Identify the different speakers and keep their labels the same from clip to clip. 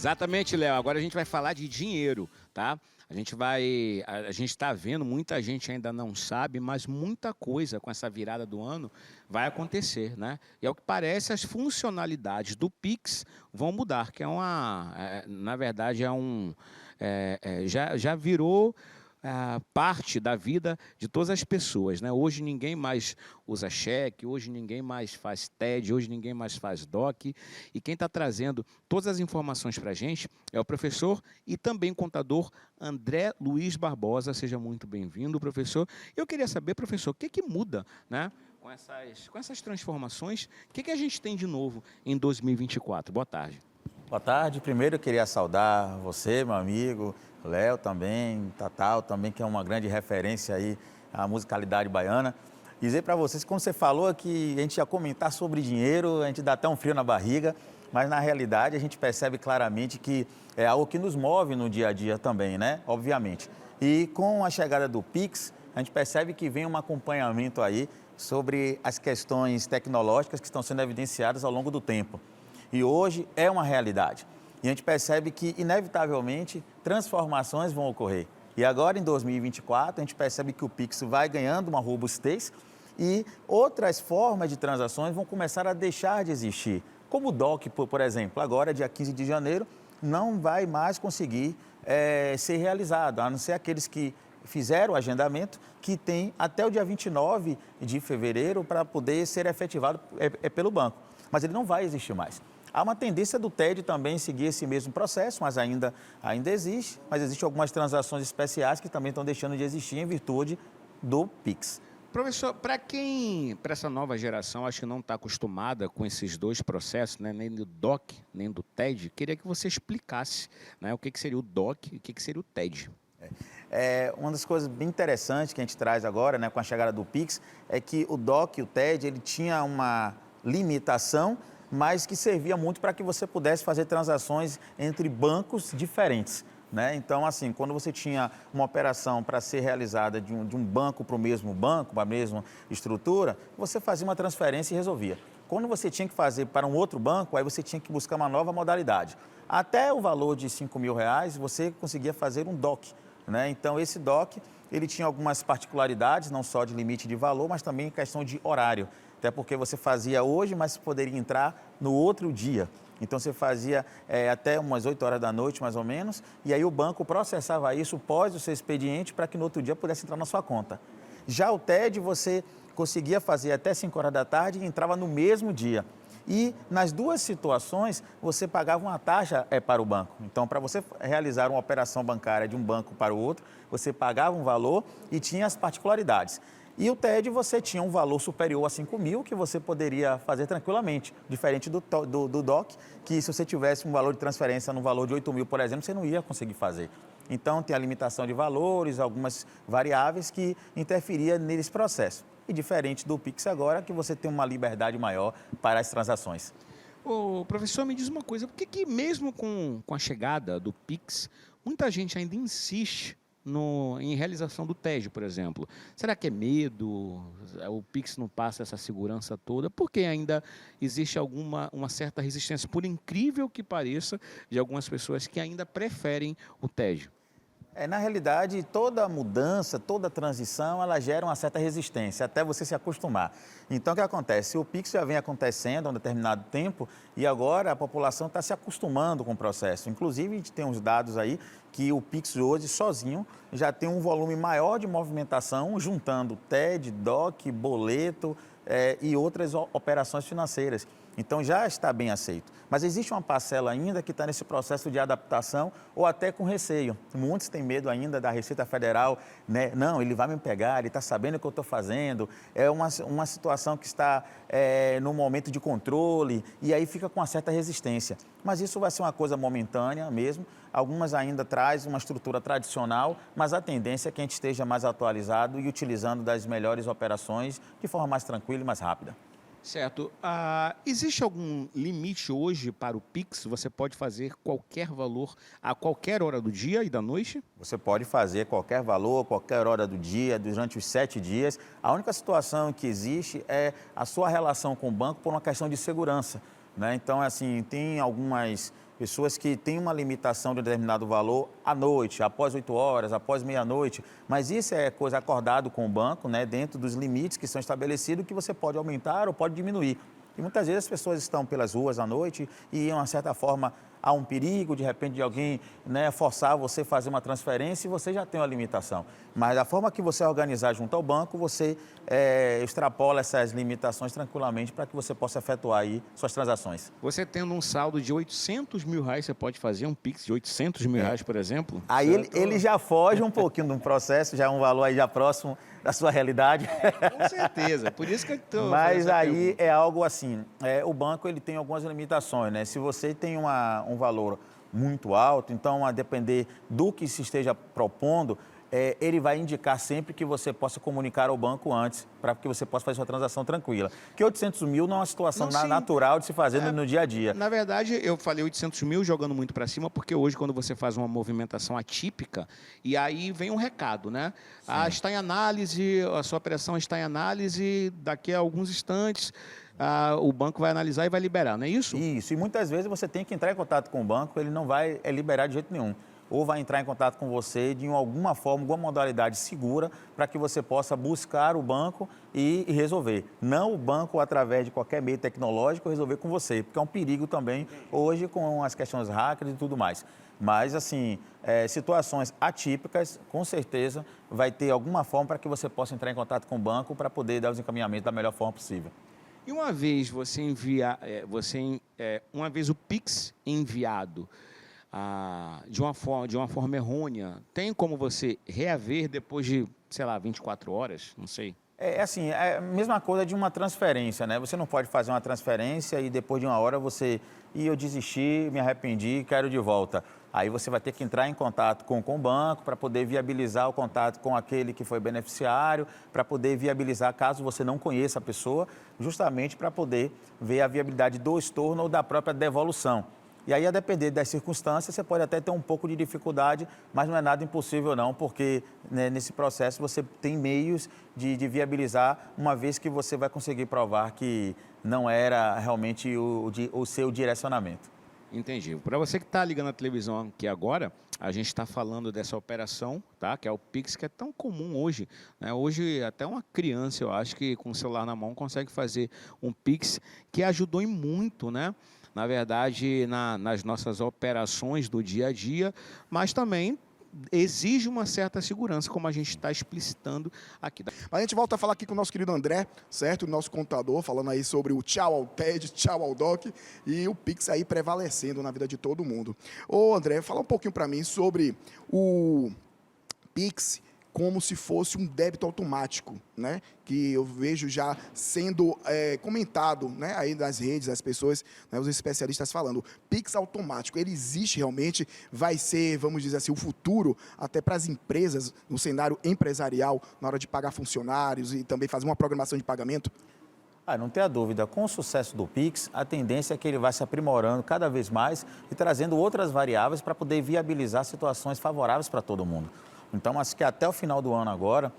Speaker 1: Exatamente, Léo. Agora a gente vai falar de dinheiro, tá? A gente está vendo, muita gente ainda não sabe, mas muita coisa com essa virada do ano vai acontecer, né? E ao que parece, as funcionalidades do Pix vão mudar, que na verdade, já virou parte da vida de todas as pessoas, né? Hoje ninguém mais usa cheque, hoje ninguém mais faz TED, hoje ninguém mais faz DOC. E quem está trazendo todas as informações para a gente é o professor e também contador André Luiz Barbosa. Seja muito bem-vindo, professor. Eu queria saber, professor, o que muda, né? Com essas transformações, o que a gente tem de novo em 2024? Boa tarde.
Speaker 2: Boa tarde. Primeiro eu queria saudar você, meu amigo, Léo também, Tatal também, que é uma grande referência aí à musicalidade baiana. Dizer para vocês, como você falou, que a gente ia comentar sobre dinheiro, a gente dá até um frio na barriga, mas na realidade a gente percebe claramente que é algo que nos move no dia a dia também, né? Obviamente. E com a chegada do Pix, a gente percebe que vem um acompanhamento aí sobre as questões tecnológicas que estão sendo evidenciadas ao longo do tempo. E hoje é uma realidade. E a gente percebe que, inevitavelmente, transformações vão ocorrer. E agora, em 2024, a gente percebe que o Pix vai ganhando uma robustez e outras formas de transações vão começar a deixar de existir. Como o DOC, por exemplo, agora, dia 15 de janeiro, não vai mais conseguir ser realizado, a não ser aqueles que fizeram o agendamento, que tem até o dia 29 de fevereiro para poder ser efetivado pelo banco. Mas ele não vai existir mais. Há uma tendência do TED também seguir esse mesmo processo, mas ainda existe, mas existem algumas transações especiais que também estão deixando de existir em virtude do Pix.
Speaker 1: Professor, para essa nova geração, acho que não está acostumada com esses dois processos, né, nem do DOC, nem do TED, queria que você explicasse, né, o que seria o DOC e o que seria o TED.
Speaker 2: Uma das coisas bem interessantes que a gente traz agora, né, com a chegada do Pix, é que o DOC e o TED, ele tinha uma limitação, mas que servia muito para que você pudesse fazer transações entre bancos diferentes, né? Então, assim, quando você tinha uma operação para ser realizada de um banco para o mesmo banco, para a mesma estrutura, você fazia uma transferência e resolvia. Quando você tinha que fazer para um outro banco, aí você tinha que buscar uma nova modalidade. Até o valor de R$ 5.000, você conseguia fazer um DOC, né? Então, esse DOC, ele tinha algumas particularidades, não só de limite de valor, mas também questão de horário. Até porque você fazia hoje, mas poderia entrar no outro dia. Então, você fazia até umas 8 horas da noite, mais ou menos, e aí o banco processava isso pós o seu expediente para que no outro dia pudesse entrar na sua conta. Já o TED, você conseguia fazer até 5 horas da tarde e entrava no mesmo dia. E nas duas situações, você pagava uma taxa para o banco. Então, para você realizar uma operação bancária de um banco para o outro, você pagava um valor e tinha as particularidades. E o TED, você tinha um valor superior a 5.000 que você poderia fazer tranquilamente, diferente do DOC, que se você tivesse um valor de transferência no valor de 8.000, por exemplo, você não ia conseguir fazer. Então, tem a limitação de valores, algumas variáveis que interferiam nesse processo. E diferente do Pix agora, que você tem uma liberdade maior para as transações.
Speaker 1: Ô, professor, me diz uma coisa, por que mesmo com a chegada do Pix, muita gente ainda insiste em realização do TED, por exemplo? Será que é medo? O Pix não passa essa segurança toda? Por que ainda existe uma certa resistência, por incrível que pareça, de algumas pessoas que ainda preferem o TED?
Speaker 2: Na realidade, toda mudança, toda transição, ela gera uma certa resistência, até você se acostumar. Então, o que acontece? O Pix já vem acontecendo há um determinado tempo e agora a população está se acostumando com o processo. Inclusive, a gente tem uns dados aí que o Pix hoje, sozinho, já tem um volume maior de movimentação, juntando TED, DOC, boleto e outras operações financeiras. Então, já está bem aceito. Mas existe uma parcela ainda que está nesse processo de adaptação ou até com receio. Muitos têm medo ainda da Receita Federal, né? Não, ele vai me pegar, ele está sabendo o que eu estou fazendo. É uma situação que está no momento de controle e aí fica com uma certa resistência. Mas isso vai ser uma coisa momentânea mesmo. Algumas ainda trazem uma estrutura tradicional, mas a tendência é que a gente esteja mais atualizado e utilizando das melhores operações de forma mais tranquila e mais rápida.
Speaker 1: Certo. Existe algum limite hoje para o Pix? Você pode fazer qualquer valor a qualquer hora do dia e da noite?
Speaker 2: Você pode fazer qualquer valor, qualquer hora do dia, durante os 7 dias. A única situação que existe é a sua relação com o banco por uma questão de segurança, né? Então, assim, tem algumas pessoas que têm uma limitação de um determinado valor à noite, após 8 horas, após meia-noite, mas isso é coisa acordado com o banco, né, dentro dos limites que são estabelecidos, que você pode aumentar ou pode diminuir. E muitas vezes as pessoas estão pelas ruas à noite e, de uma certa forma, há um perigo, de repente, de alguém, né, forçar você a fazer uma transferência e você já tem uma limitação. Mas da forma que você organizar junto ao banco, você extrapola essas limitações tranquilamente para que você possa efetuar aí suas transações.
Speaker 1: Você tendo um saldo de R$ 800 mil, você pode fazer um Pix de R$ 800 mil, por exemplo?
Speaker 2: Aí ele já foge um pouquinho de um processo, já é um valor aí já próximo da sua realidade.
Speaker 1: Com certeza, por isso que eu estou.
Speaker 2: Mas aí é algo assim, o banco ele tem algumas limitações, né? Se você tem um valor muito alto, então a depender do que se esteja propondo, ele vai indicar sempre que você possa comunicar ao banco antes, para que você possa fazer sua transação tranquila. Porque 800 mil não é uma situação natural de se fazer no dia a dia.
Speaker 1: Na verdade, eu falei 800 mil jogando muito para cima, porque hoje, quando você faz uma movimentação atípica, e aí vem um recado, né? Está em análise, a sua operação está em análise, daqui a alguns instantes, o banco vai analisar e vai liberar, não é isso?
Speaker 2: Isso, e muitas vezes você tem que entrar em contato com o banco, ele não vai liberar de jeito nenhum. Ou vai entrar em contato com você de alguma forma, alguma modalidade segura, para que você possa buscar o banco e resolver. Não o banco, através de qualquer meio tecnológico, resolver com você, porque é um perigo também, hoje, com as questões hackers e tudo mais. Mas, assim, situações atípicas, com certeza, vai ter alguma forma para que você possa entrar em contato com o banco para poder dar os encaminhamentos da melhor forma possível.
Speaker 1: E uma vez você enviar, uma vez o Pix enviado, de uma forma errônea, tem como você reaver depois de, sei lá, 24 horas? Não sei.
Speaker 2: É a mesma coisa de uma transferência, né? Você não pode fazer uma transferência e depois de uma hora eu desisti, me arrependi, quero de volta. Aí você vai ter que entrar em contato com o banco para poder viabilizar o contato com aquele que foi beneficiário, para poder viabilizar, caso você não conheça a pessoa, justamente para poder ver a viabilidade do estorno ou da própria devolução. E aí, a depender das circunstâncias, você pode até ter um pouco de dificuldade, mas não é nada impossível não, porque, né, nesse processo você tem meios de viabilizar, uma vez que você vai conseguir provar que não era realmente o seu direcionamento.
Speaker 1: Entendi. Para você que está ligando a televisão aqui agora, a gente está falando dessa operação, tá? Que é o Pix, que é tão comum hoje, né? Hoje, até uma criança, eu acho que com o celular na mão consegue fazer um Pix, que ajudou em muito, né? Na verdade, nas nossas operações do dia a dia, mas também exige uma certa segurança, como a gente está explicitando aqui.
Speaker 3: Mas a gente volta a falar aqui com o nosso querido André, certo? O nosso contador, falando aí sobre o tchau ao TED, tchau ao DOC e o Pix aí prevalecendo na vida de todo mundo. Ô André, fala um pouquinho para mim sobre o Pix como se fosse um débito automático, né? Que eu vejo já sendo comentado, né? Aí nas redes, as pessoas, né? Os especialistas falando. Pix automático, ele existe realmente? Vai ser, vamos dizer assim, o futuro até para as empresas, no cenário empresarial, na hora de pagar funcionários e também fazer uma programação de pagamento?
Speaker 2: Não tenha dúvida, com o sucesso do Pix, a tendência é que ele vai se aprimorando cada vez mais e trazendo outras variáveis para poder viabilizar situações favoráveis para todo mundo. Então, acho que até o final do ano agora,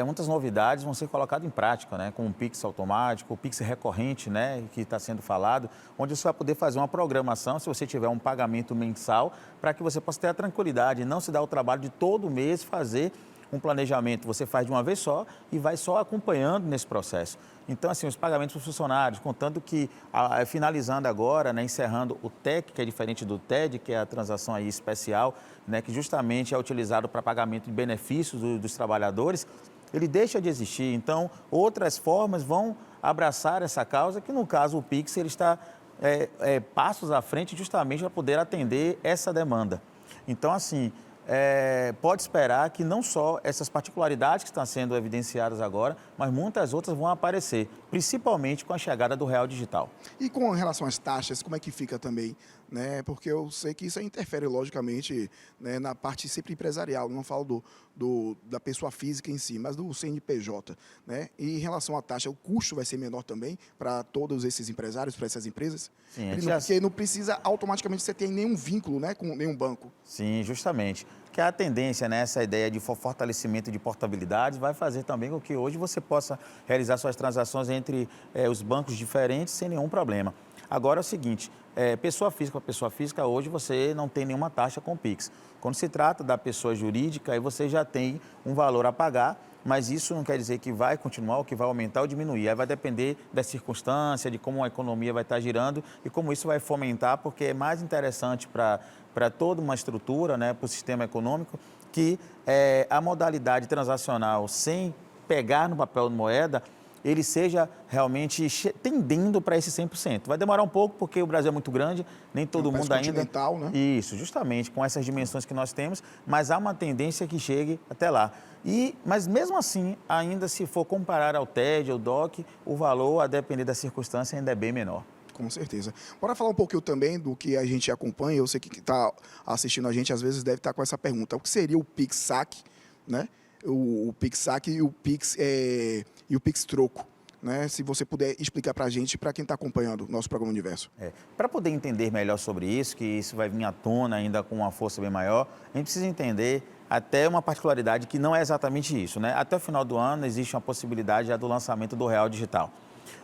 Speaker 2: muitas novidades vão ser colocadas em prática, né? Com o Pix automático, o Pix recorrente, né? Que está sendo falado, onde você vai poder fazer uma programação, se você tiver um pagamento mensal, para que você possa ter a tranquilidade e não se dar o trabalho de todo mês fazer um planejamento. Você faz de uma vez só e vai só acompanhando nesse processo. Então, assim, os pagamentos para os funcionários, contando que, finalizando agora, né, encerrando o TEC, que é diferente do TED, que é a transação aí especial, né, que justamente é utilizado para pagamento de benefícios dos trabalhadores, ele deixa de existir. Então, outras formas vão abraçar essa causa, que no caso o Pix ele está passos à frente justamente para poder atender essa demanda. Então, assim, pode esperar que não só essas particularidades que estão sendo evidenciadas agora, mas muitas outras vão aparecer, principalmente com a chegada do real digital.
Speaker 3: E com relação às taxas, como é que fica também? Né? Porque eu sei que isso interfere, logicamente, né, na parte sempre empresarial, não falo da pessoa física em si, mas do CNPJ. Né? E em relação à taxa, o custo vai ser menor também para todos esses empresários, para essas empresas?
Speaker 2: Sim,
Speaker 3: porque não precisa automaticamente você ter nenhum vínculo, né, com nenhum banco.
Speaker 2: Sim, justamente. Que a tendência, né, essa ideia de fortalecimento de portabilidade vai fazer também com que hoje você possa realizar suas transações entre os bancos diferentes sem nenhum problema. Agora é o seguinte, pessoa física para pessoa física, hoje você não tem nenhuma taxa com o Pix. Quando se trata da pessoa jurídica, aí você já tem um valor a pagar, mas isso não quer dizer que vai continuar, ou que vai aumentar ou diminuir. Aí vai depender da circunstância, de como a economia vai estar girando e como isso vai fomentar, porque é mais interessante para toda uma estrutura, né, para o sistema econômico, que a modalidade transacional sem pegar no papel de moeda, ele seja realmente tendendo para esse 100%. Vai demorar um pouco, porque o Brasil é muito grande, nem todo mundo ainda...
Speaker 3: continental, né?
Speaker 2: Isso, justamente, com essas dimensões que nós temos, mas há uma tendência que chegue até lá. Mas mesmo assim, ainda se for comparar ao TED, ao DOC, o valor, a depender da circunstância, ainda é bem menor.
Speaker 3: Com certeza. Bora falar um pouquinho também do que a gente acompanha. Eu sei que está assistindo a gente, às vezes deve estar com essa pergunta. O que seria o Pix Saque, né? O Pix Saque e o Pix Troco, né? Se você puder explicar para a gente, para quem está acompanhando o nosso programa Universo.
Speaker 2: Para poder entender melhor sobre isso, que isso vai vir à tona ainda com uma força bem maior, a gente precisa entender até uma particularidade que não é exatamente isso, né? Até o final do ano existe uma possibilidade já do lançamento do Real Digital.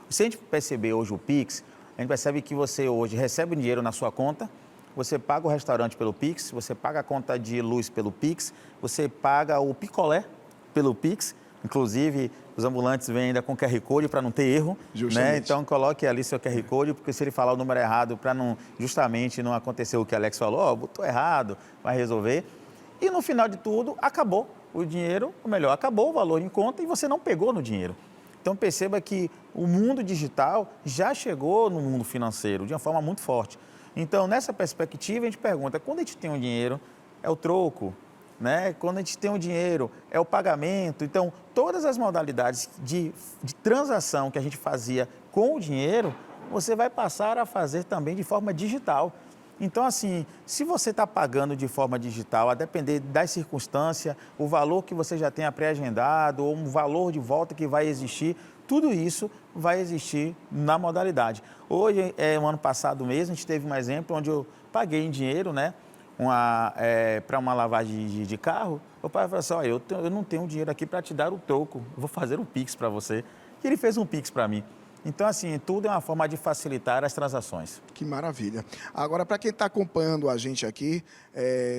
Speaker 2: Se a gente perceber hoje o Pix, a gente percebe que você hoje recebe o dinheiro na sua conta, você paga o restaurante pelo Pix, você paga a conta de luz pelo Pix, você paga o picolé pelo Pix, inclusive os ambulantes vêm ainda com QR Code para não ter erro, né? Então coloque ali seu QR Code, porque se ele falar o número errado, para justamente não acontecer o que o Alex falou, botou errado, vai resolver. E no final de tudo, acabou o dinheiro, ou melhor, acabou o valor em conta e você não pegou no dinheiro. Então perceba que o mundo digital já chegou no mundo financeiro de uma forma muito forte. Então, nessa perspectiva, a gente pergunta, quando a gente tem um dinheiro, é o troco, né? Quando a gente tem um dinheiro, é o pagamento. Então, todas as modalidades de transação que a gente fazia com o dinheiro, você vai passar a fazer também de forma digital. Então, assim, se você está pagando de forma digital, a depender das circunstâncias, o valor que você já tenha pré-agendado, ou um valor de volta que vai existir, tudo isso vai existir na modalidade. Hoje, no ano passado mesmo, a gente teve um exemplo onde eu paguei em dinheiro, né, para uma lavagem de carro. O pai falou assim, olha, eu não tenho dinheiro aqui para te dar o troco, eu vou fazer um Pix para você. E ele fez um Pix para mim. Então, assim, tudo é uma forma de facilitar as transações.
Speaker 3: Que maravilha. Agora, para quem está acompanhando a gente aqui,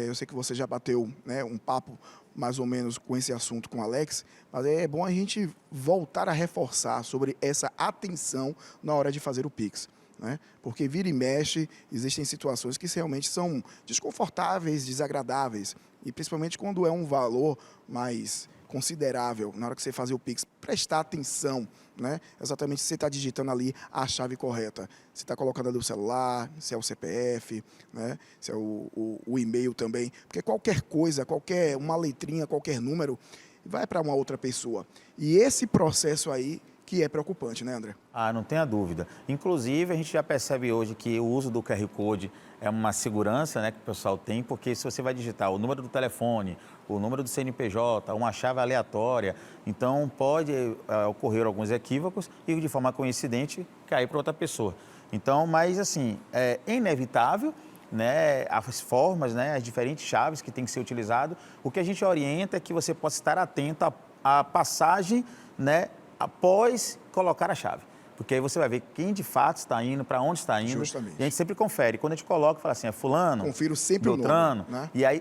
Speaker 3: eu sei que você já bateu, né, um papo mais ou menos com esse assunto com o Alex, mas é bom a gente voltar a reforçar sobre essa atenção na hora de fazer o Pix, né? Porque vira e mexe, existem situações que realmente são desconfortáveis, desagradáveis, e principalmente quando é um valor mais considerável, na hora que você fazer o Pix, prestar atenção, né? Exatamente se você está digitando ali a chave correta. Você está colocando ali o celular, se é o CPF, né? Se é o e-mail também. Porque qualquer coisa, uma letrinha, qualquer número, vai para uma outra pessoa. E esse processo aí que é preocupante, né, André?
Speaker 2: Não tenha dúvida. Inclusive, a gente já percebe hoje que o uso do QR Code é uma segurança, né, que o pessoal tem, porque se você vai digitar o número do telefone, o número do CNPJ, uma chave aleatória, então pode ocorrer alguns equívocos e, de forma coincidente, cair para outra pessoa. Então, mas assim, é inevitável, né, as formas, né, as diferentes chaves que tem que ser utilizado. O que a gente orienta é que você possa estar atento à passagem, né, após colocar a chave. Porque aí você vai ver quem de fato está indo, para onde está indo.
Speaker 3: Justamente.
Speaker 2: E a gente sempre confere. Quando a gente coloca, fala assim, é fulano,
Speaker 3: confiro sempre
Speaker 2: Beltrano,
Speaker 3: o nome, né?
Speaker 2: E aí,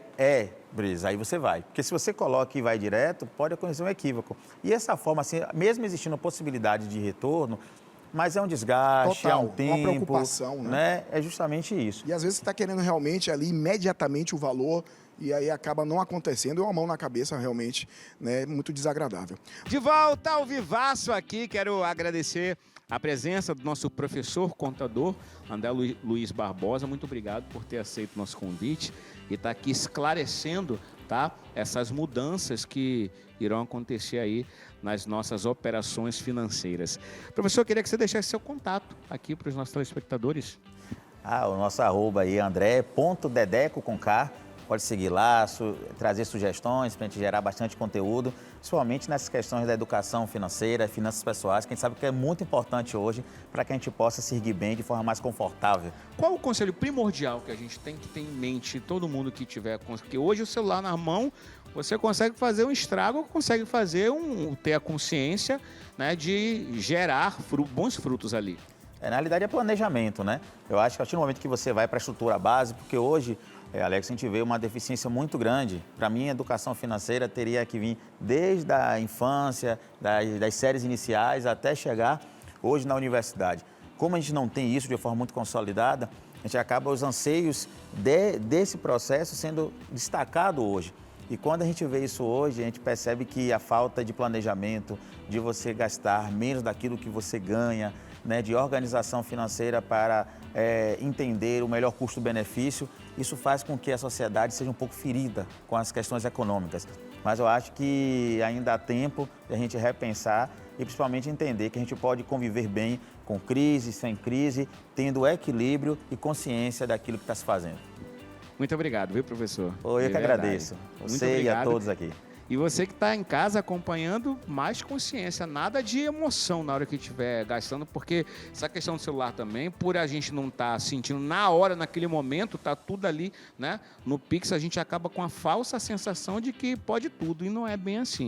Speaker 2: beleza, aí você vai. Porque se você coloca e vai direto, pode acontecer um equívoco. E essa forma, assim, mesmo existindo a possibilidade de retorno, mas é um desgaste,
Speaker 3: total,
Speaker 2: é um tempo.
Speaker 3: uma preocupação, né?
Speaker 2: É justamente isso.
Speaker 3: E às vezes você está querendo realmente ali imediatamente o valor, e aí acaba não acontecendo, é uma mão na cabeça realmente, né, muito desagradável.
Speaker 1: De volta ao Vivaço aqui, quero agradecer a presença do nosso professor contador, André Luiz Barbosa. Muito obrigado por ter aceito o nosso convite e estar aqui esclarecendo, tá, essas mudanças que irão acontecer aí nas nossas operações financeiras. Professor, eu queria que você deixasse seu contato aqui para os nossos telespectadores.
Speaker 2: O nosso arroba aí, André.dedeco com K. Pode seguir lá, trazer sugestões para a gente gerar bastante conteúdo, principalmente nessas questões da educação financeira, finanças pessoais, que a gente sabe que é muito importante hoje para que a gente possa seguir bem de forma mais confortável.
Speaker 1: Qual o conselho primordial que a gente tem que ter em mente, todo mundo que tiver, porque hoje o celular na mão, você consegue fazer um estrago, consegue fazer ter a consciência, né, de gerar bons frutos ali.
Speaker 2: Na realidade é planejamento, né? Eu acho que a partir do momento que você vai para a estrutura base, porque hoje, Alex, a gente vê uma deficiência muito grande. Para mim, a educação financeira teria que vir desde a infância, das séries iniciais, até chegar hoje na universidade. Como a gente não tem isso de forma muito consolidada, a gente acaba os anseios desse processo sendo destacado hoje. E quando a gente vê isso hoje, a gente percebe que a falta de planejamento, de você gastar menos daquilo que você ganha, né, de organização financeira para entender o melhor custo-benefício, isso faz com que a sociedade seja um pouco ferida com as questões econômicas. Mas eu acho que ainda há tempo de a gente repensar e principalmente entender que a gente pode conviver bem com crise, sem crise, tendo equilíbrio e consciência daquilo que está se fazendo.
Speaker 1: Muito obrigado, viu, professor?
Speaker 2: Eu que agradeço. Você e a todos aqui.
Speaker 1: E você que está em casa acompanhando, mais consciência, nada de emoção na hora que estiver gastando, porque essa questão do celular também, por a gente não estar sentindo na hora, naquele momento, está tudo ali, né? No Pix a gente acaba com a falsa sensação de que pode tudo, e não é bem assim.